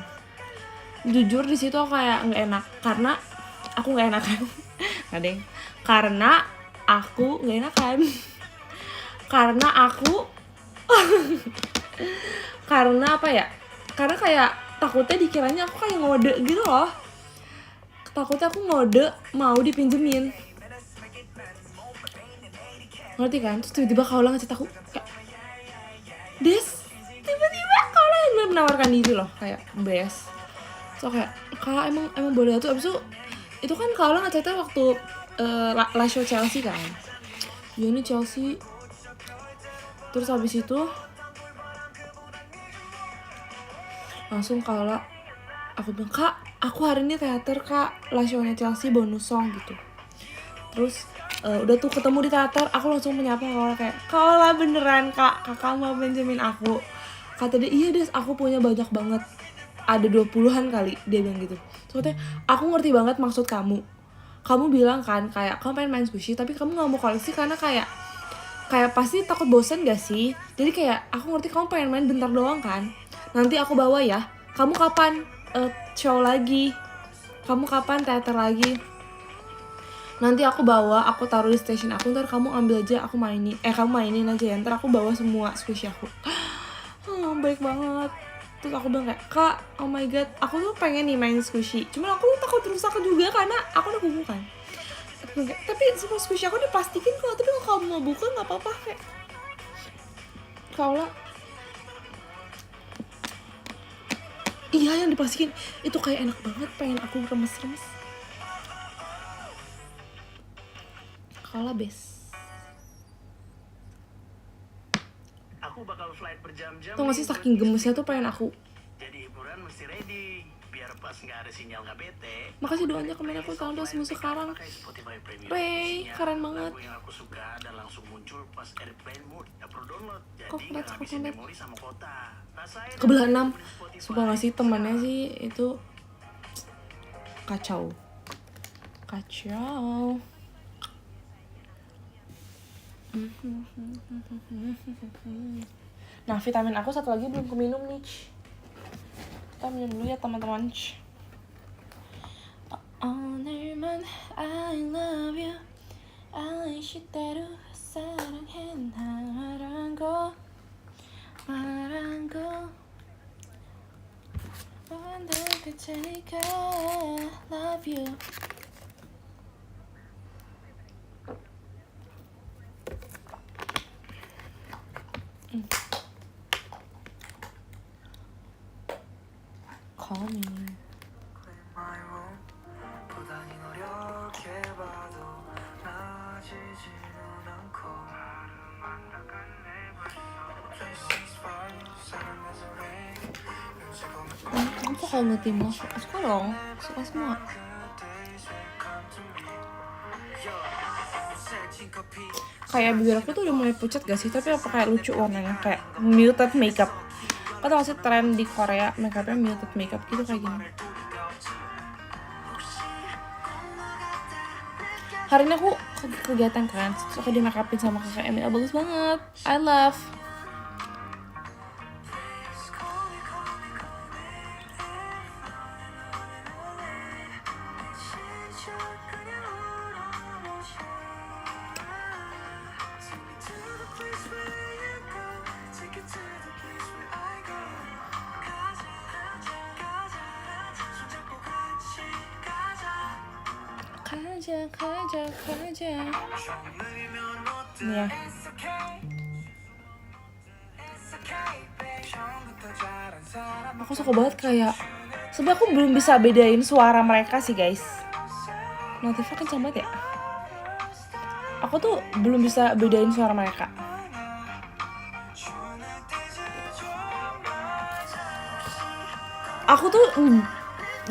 Jujur di situ aku kayak nggak enak karena aku nggak enakan. Nggak deng. Karena aku nggak enakan. Karena aku karena apa ya? Karena kayak takutnya dikiranya aku kayak ngode gitu loh. Takutnya aku ngode mau dipinjemin. Ngerti kan? Terus tiba-tiba Kak Ola ngechat aku kayak, Des, tiba-tiba Kak Ola yang menawarkan diri loh, kayak best. So kayak, Kak emang boleh tuh. Abis itu kan Kak Ola ngechatnya waktu La Show Chelsea kan. Ya ini Chelsea. Terus habis itu langsung Kak Ola, aku bilang, Kak, aku hari ini teater Kak, La Show-nya Chelsea bonus song gitu. Terus udah tuh ketemu di teater, aku langsung menyapa Kak Ola kayak, Kak Ola beneran Kak, kakak mau pinjemin aku. Kata dia, iya Des, aku punya banyak banget, ada 20-an kali, dia bilang gitu. Soalnya aku ngerti banget maksud kamu. Kamu bilang kan kayak kamu pengen main squishy tapi kamu gak mau koleksi karena kayak pasti takut bosen gak sih. Jadi kayak aku ngerti kamu pengen main bentar doang kan. Nanti aku bawa ya. Kamu kapan show lagi? Kamu kapan teater lagi? Nanti aku bawa, aku taruh di station aku, ntar kamu ambil aja, aku mainin. Kamu mainin aja ya, ntar aku bawa semua squishy aku. Baik banget. Terus aku bilang kayak, Kak, oh my god, aku tuh pengen nih main squishy. Cuman aku takut rusak juga karena aku udah kuku kan. Tapi semua squishy aku diplastikin kok. Tapi kalau kamu mau buka gak apa-apa kayak. Kaulah. Iya yang diplastikin. Itu kayak enak banget, pengen aku remes-remes. sekolah best. Aku bakal flight berjam-jam. Tau gak sih saking gemesnya tuh pengen aku. Jadi hiburan mesti ready. Biar pas nggak ada sinyal nggak bete. Makasih doanya kemarin aku download semua sekarang. Pakai Spotify Premium. Wey, Isinya keren banget. lagu yang aku suka dan langsung muncul pas airplane mode. Gak perlu download. Jadi Kok nggak flat, ngabisin kok memori sama kota. Rasain Kebelah dan 6. dengerin Spotify. Suka gak sih temannya sih itu kacau. Kacau. Nah, vitamin aku satu lagi belum keminum nih. Kita minum dulu ya teman-teman. 오늘만 I love you 아이시대로 사랑했나라고 말한거 완전 그치니까 love you. Call me. Kamu suka banget tim lo? Suka dong, suka semua. Kayak bibir aku tuh udah mulai pucat gak sih? Tapi apa kayak lucu warnanya? Kayak muted makeup. Kau tau gak sih tren di Korea makeupnya muted makeup gitu kayak gini. Hari ini aku kegiatan kan, terus aku di make upin sama kakak Emil, bagus banget. I love. 가자. nih ya. Aku suka banget kayak sebenarnya aku belum bisa bedain suara mereka sih guys. Notifnya kencang banget ya. Aku tuh belum bisa bedain suara mereka. Aku tuh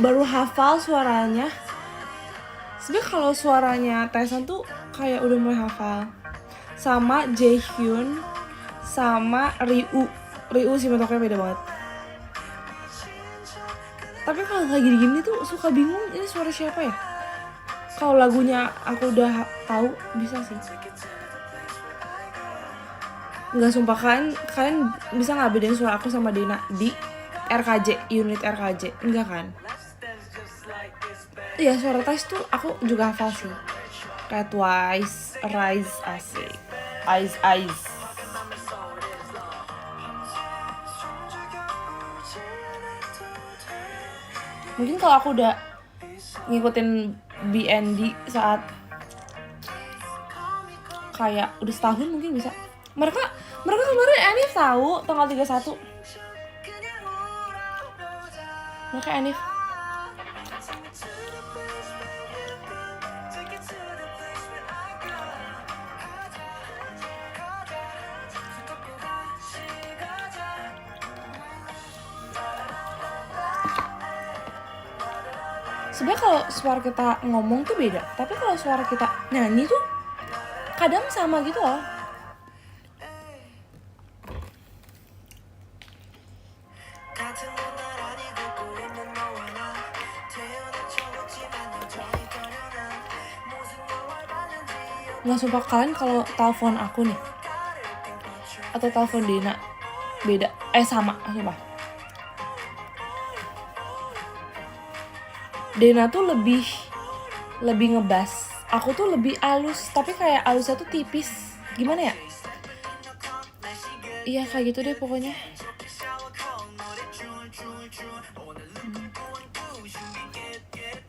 baru hafal suaranya. Sebenarnya kalau suaranya Taesan tuh kayak udah mulai hafal. Sama Jaehyun sama Ryu sih metoknya beda banget. Tapi kalau lagi gini tuh suka bingung ini suara siapa ya. Kalau lagunya aku udah tahu bisa sih. Nggak, sumpah kalian bisa nggak bedain suara aku sama Dena di RKJ, unit RKJ? Enggak kan? Iya, suara Twice tuh aku juga hafal sih. Kayak Twice, Rise, asik. Eyes. Mungkin kalau aku udah ngikutin BND saat kayak udah setahun mungkin bisa. Mereka kemarin Enif tahu tanggal 31. Mereka Enif. Sebenarnya kalau suara kita ngomong tuh beda, tapi kalau suara kita nyanyi tuh kadang sama gitu loh. Nggak, sumpah kalian kalau telepon aku nih atau telepon Dena beda, sama, sumpah. Dena tuh lebih ngebas, aku tuh lebih halus, tapi kayak halusnya tuh tipis, gimana ya? Iya kayak gitu deh pokoknya.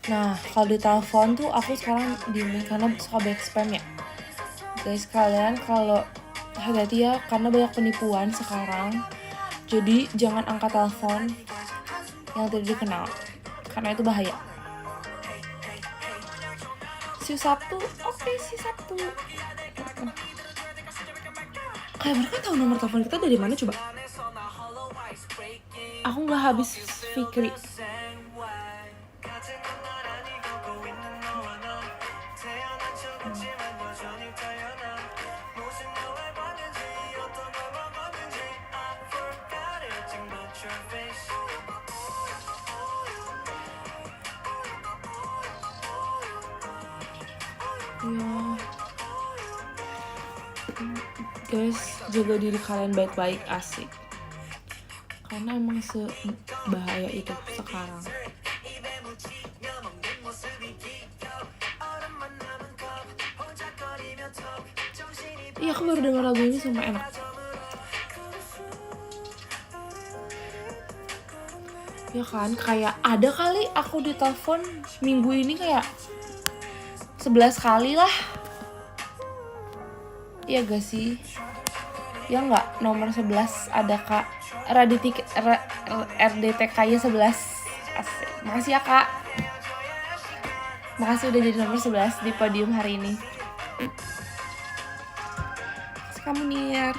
Nah kalau di telepon tuh aku sekarang diemin karena suka back spam ya. Guys, kalian kalau hati-hati ya karena banyak penipuan sekarang. Jadi jangan angkat telepon yang tidak dikenal karena itu bahaya. See you Sabtu. Oke, see you Sabtu. Kayak mereka tahu nomor telepon kita dari mana coba? Aku nggak habis Fikri. Ya. Guys, jaga diri kalian baik-baik, asik. Karena emang sebahaya itu sekarang. Iya, aku baru denger lagu ini sumpah enak. Ya kan, kayak ada kali aku ditelepon minggu ini kayak 11 kali lah. Iya gak sih? Ya nggak, nomor 11 ada Kak RDTK-nya 11. Asik. Makasih ya Kak. Makasih udah jadi nomor 11 di podium hari ini. Kamu Nir.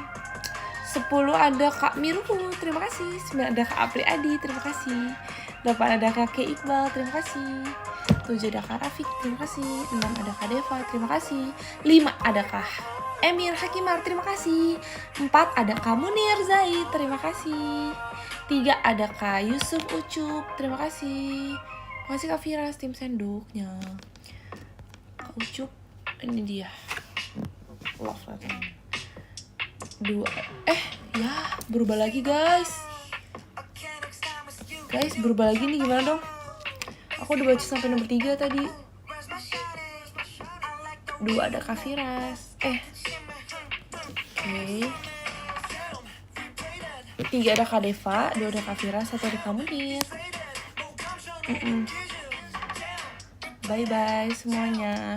10 ada Kak Miru, terima kasih. 9 ada Kak Apri Adi, terima kasih. 8 ada Kak K Iqbal, terima kasih. 7 ada Kak Rafiq, terima kasih. 6 ada Kak Deva, terima kasih. 5 ada Kak Emir Hakimar, terima kasih. 4 ada Kak Munir Zaid, terima kasih. 3 ada Kak Yusuf Ucup, terima kasih. Terima kasih Kak Firas, tim sendoknya. Kak Ucup, ini dia. Love letter. 2. Ya, berubah lagi guys. Guys, berubah lagi nih, gimana dong? Aku udah baca sampai nomor 3 tadi. 2 ada Kak Firas. Oke. 3 ada Kak Deva, 2 ada Kak Firas, 1 ada Kak Munir. Bye-bye semuanya.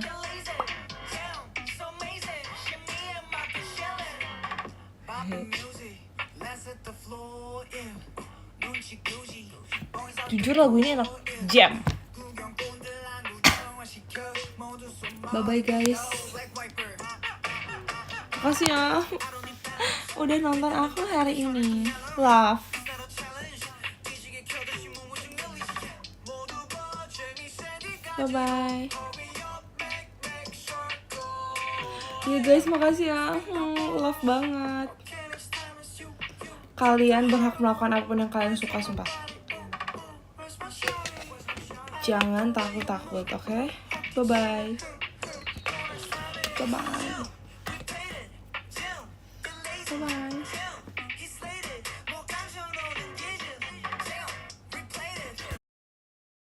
Jujur lagu ini enak, jam. Bye bye guys. Makasih ya udah nonton aku hari ini. Love. Bye bye. Ya guys, makasih ya. Love banget. Kalian berhak melakukan apapun yang kalian suka, sumpah. Jangan takut-takut, oke? Bye-bye. Bye-bye. Bye-bye.